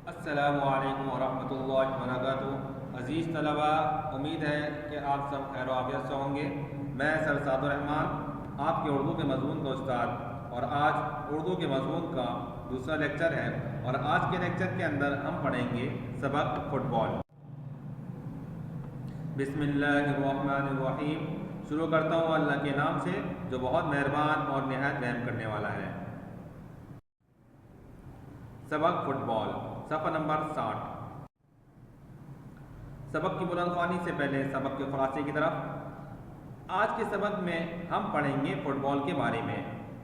السلام علیکم ورحمۃ اللہ وبرکاتہ۔ عزیز طلبہ، امید ہے کہ آپ سب خیر و عافیت سے ہوں گے۔ میں سر سعد الرحمان، آپ کے اردو کے مضمون کا استاد، اور آج اردو کے مضمون کا دوسرا لیکچر ہے، اور آج کے لیکچر کے اندر ہم پڑھیں گے سبق فٹ بال۔ بسم اللہ الرحمن الرحیم۔ شروع کرتا ہوں اللہ کے نام سے جو بہت مہربان اور نہایت رحم کرنے والا ہے۔ سبق فٹ بال، صفحہ نمبر 60۔ سبق کی بلند خوانی سے پہلے سبق کے خلاصے کی طرف۔ آج کے سبق میں ہم پڑھیں گے فٹ بال کے بارے میں۔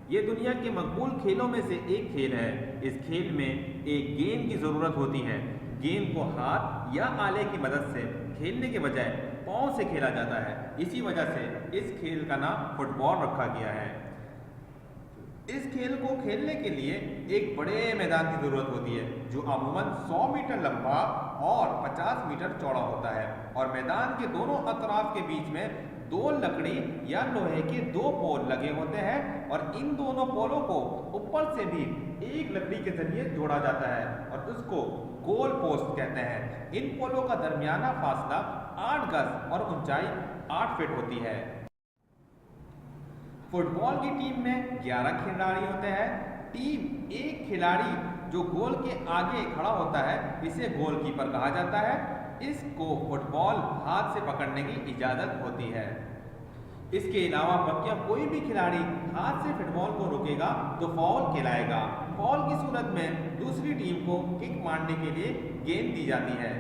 یہ دنیا کے مقبول کھیلوں میں سے ایک کھیل ہے۔ اس کھیل میں ایک گیند کی ضرورت ہوتی ہے۔ گیند کو ہاتھ یا آلے کی مدد سے کھیلنے کے بجائے پاؤں سے کھیلا جاتا ہے، اسی وجہ سے اس کھیل کا نام فٹ بال رکھا گیا ہے۔ اس کھیل کو کھیلنے کے لیے ایک بڑے میدان کی ضرورت ہوتی ہے جو عموماً 100 میٹر لمبا اور 50 میٹر چوڑا ہوتا ہے، اور میدان کے دونوں اطراف کے بیچ میں 2 لکڑی یا لوہے کے 2 پول لگے ہوتے ہیں، اور ان دونوں پولوں کو اوپر سے بھی ایک لکڑی کے ذریعے جوڑا جاتا ہے اور اس کو گول پوسٹ کہتے ہیں۔ ان پولوں کا درمیانہ فاصلہ 8 گز اور اونچائی 8 فٹ ہوتی ہے۔ فٹ بال کی ٹیم میں 11 کھلاڑی ہوتے ہیں۔ ٹیم ایک کھلاڑی جو گول کے آگے کھڑا ہوتا ہے اسے گول کیپر کہا جاتا ہے۔ اس کو فٹ بال ہاتھ سے پکڑنے کی اجازت ہوتی ہے۔ اس کے علاوہ بقیہ کوئی بھی کھلاڑی ہاتھ سے فٹ بال کو روکے گا تو فاؤل کہلائے گا۔ فاؤل کی صورت میں دوسری ٹیم کو کک مارنے کے لیے گیند دی جاتی ہے۔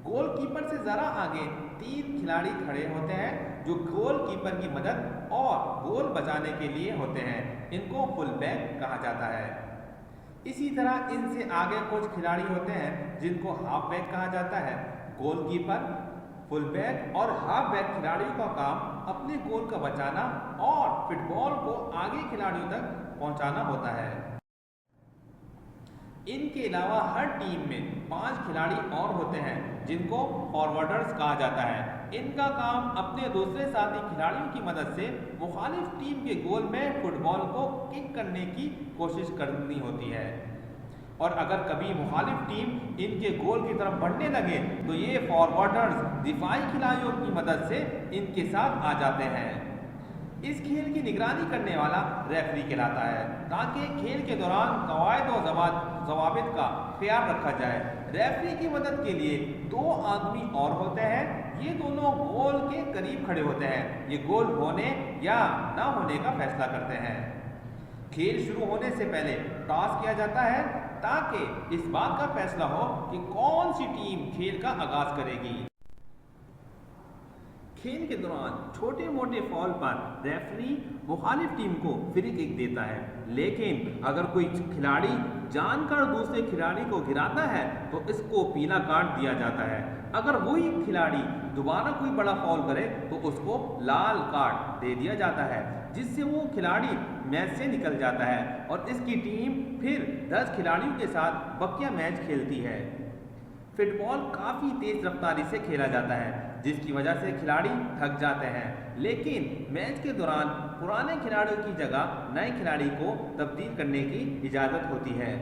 گول کیپر سے ذرا آگے 3 کھلاڑی کھڑے ہوتے ہیں جو گول کیپر کی مدد اور گول بچانے کے لیے ہوتے ہیں۔ ان کو فل بیک کہا جاتا ہے۔ اسی طرح ان سے آگے کچھ کھلاڑی ہوتے ہیں جن کو ہاف بیک کہا جاتا ہے۔ گول کیپر، فل بیک اور ہاف بیک کھلاڑیوں کا کام اپنے گول کا بچانا اور فٹ بال کو آگے کھلاڑیوں تک پہنچانا ہوتا ہے۔ ان کے علاوہ ہر ٹیم میں 5 کھلاڑی اور ہوتے ہیں جن کو فارورڈرز کہا جاتا ہے۔ ان کا کام اپنے دوسرے ساتھی کھلاڑیوں کی مدد سے مخالف ٹیم کے گول میں فٹ بال کو کک کرنے کی کوشش کرنی ہوتی ہے، اور اگر کبھی مخالف ٹیم ان کے گول کی طرف بڑھنے لگے تو یہ فارورڈرز دفاعی کھلاڑیوں کی مدد سے ان کے ساتھ آ جاتے ہیں۔ اس کھیل کی نگرانی کرنے والا ریفری کہلاتا ہے تاکہ کھیل کے دوران قواعد و ضوابط کا خیال رکھا جائے۔ ریفری کی مدد کے لیے 2 آدمی اور ہوتے ہیں۔ یہ دونوں گول کے قریب کھڑے ہوتے ہیں۔ یہ گول ہونے یا نہ ہونے کا فیصلہ کرتے ہیں۔ کھیل شروع ہونے سے پہلے ٹاس کیا جاتا ہے تاکہ اس بات کا فیصلہ ہو کہ کون سی ٹیم کھیل کا آغاز کرے گی۔ کھیل کے دوران چھوٹے موٹے فاؤل پر ریفری مخالف ٹیم کو فری کک دیتا ہے، لیکن اگر کوئی کھلاڑی جان کر دوسرے کھلاڑی کو گراتا ہے تو اس کو پیلا کارڈ دیا جاتا ہے۔ اگر وہی کھلاڑی دوبارہ کوئی بڑا فاؤل کرے تو اس کو لال کارڈ دے دیا جاتا ہے، جس سے وہ کھلاڑی میچ سے نکل جاتا ہے اور اس کی ٹیم پھر 10 کھلاڑیوں کے ساتھ بقیہ میچ کھیلتی ہے۔ فٹ بال کافی تیز رفتاری سے کھیلا جاتا ہے جس کی وجہ سے کھلاڑی تھک جاتے ہیں، لیکن میچ کے دوران پرانے کھلاڑیوں کی جگہ نئے کھلاڑی کو تبدیل کرنے کی اجازت ہوتی ہے۔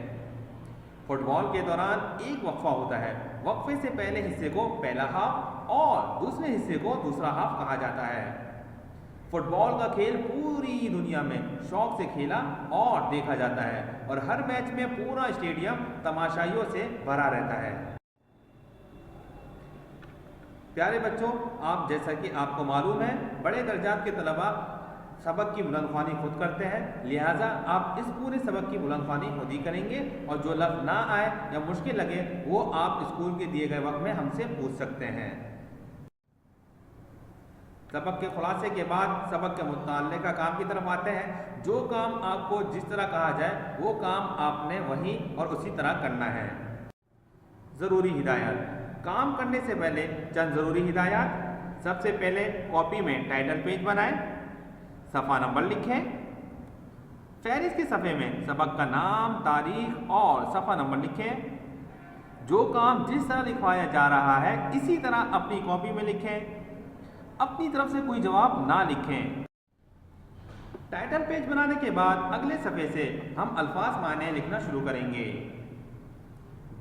فٹ بال کے دوران ایک وقفہ ہوتا ہے۔ وقفے سے پہلے حصے کو پہلا ہاف اور دوسرے حصے کو دوسرا ہاف کہا جاتا ہے۔ فٹ بال کا کھیل پوری دنیا میں شوق سے کھیلا اور دیکھا جاتا ہے، اور ہر میچ میں پورا اسٹیڈیم تماشائیوں سے بھرا رہتا ہے۔ پیارے بچوں، آپ جیسا کہ آپ کو معلوم ہے بڑے درجات کے طلباء سبق کی بلند خوانی خود کرتے ہیں، لہٰذا آپ اس پورے سبق کی بلند خوانی خود ہی کریں گے، اور جو لفظ نہ آئے یا مشکل لگے وہ آپ اسکول کے دیے گئے وقت میں ہم سے پوچھ سکتے ہیں۔ سبق کے خلاصے کے بعد سبق کے متعلقہ کام کی طرف آتے ہیں۔ جو کام آپ کو جس طرح کہا جائے وہ کام آپ نے وہی اور اسی طرح کرنا ہے۔ ضروری ہدایات۔ کام کرنے سے پہلے چند ضروری ہدایات۔ سب سے پہلے کاپی میں ٹائٹل پیج بنائیں، صفحہ نمبر لکھیں۔ فہرست کے صفحے میں سبق کا نام، تاریخ اور صفحہ نمبر لکھیں۔ جو کام جس طرح لکھوایا جا رہا ہے اسی طرح اپنی کاپی میں لکھیں۔ اپنی طرف سے کوئی جواب نہ لکھیں۔ ٹائٹل پیج بنانے کے بعد اگلے صفحے سے ہم الفاظ معنی لکھنا شروع کریں گے۔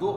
2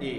1।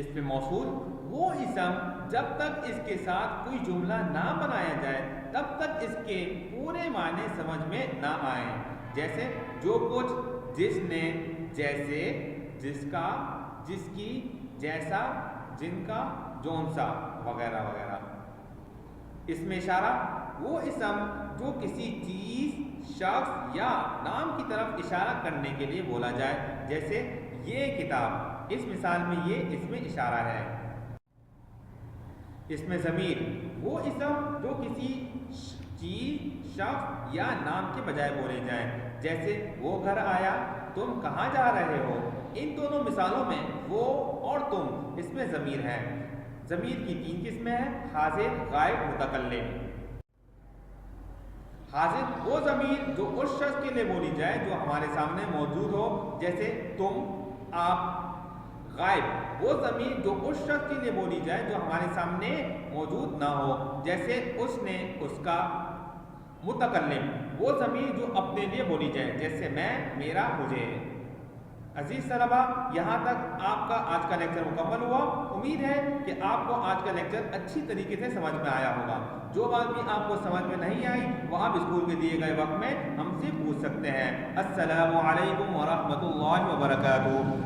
اس پہ موصول وہ اسم جب تک اس کے ساتھ کوئی جملہ نہ بنایا جائے تب تک اس کے پورے معنی سمجھ میں نہ آئیں، جیسے جو کچھ، جس نے، جیسے، جس کا، جس کی، جیسا، جن کا، جون سا، وغیرہ وغیرہ۔ اس میں اشارہ وہ اسم جو کسی چیز، شخص یا نام کی طرف اشارہ کرنے کے لیے بولا جائے، جیسے یہ کتاب، اس مثال میں یہ اس میں اشارہ ہے۔ اس میں ضمیر وہ اسم جو کسی چیز، شخص یا نام کے بجائے بولے جائیں، جیسے وہ گھر آیا، تم کہاں جا رہے ہو۔ ان دونوں مثالوں میں وہ اور تم اس میں ضمیر ہے۔ ضمیر کی 3 قسمیں ہیں: حاضر، غائب، متکلم۔ حاضر وہ ضمیر جو اس شخص کے لیے بولی جائے جو ہمارے سامنے موجود ہو، جیسے تم، آپ۔ غائب وہ ضمیر جو اس شخص کے لیے بولی جائے جو ہمارے سامنے موجود نہ ہو، جیسے اس نے، اس کا۔ متکلم وہ ضمیر جو اپنے لیے بولی جائے، جیسے میں، میرا، مجھے۔ عزیز طلبہ، یہاں تک آپ کا آج کا لیکچر مکمل ہوا۔ امید ہے کہ آپ کو آج کا لیکچر اچھی طریقے سے سمجھ میں آیا ہوگا۔ جو بات بھی آپ کو سمجھ میں نہیں آئی وہ آپ اسکول کے دیے گئے وقت میں ہم سے پوچھ سکتے ہیں۔ السلام علیکم ورحمۃ اللہ وبرکاتہ۔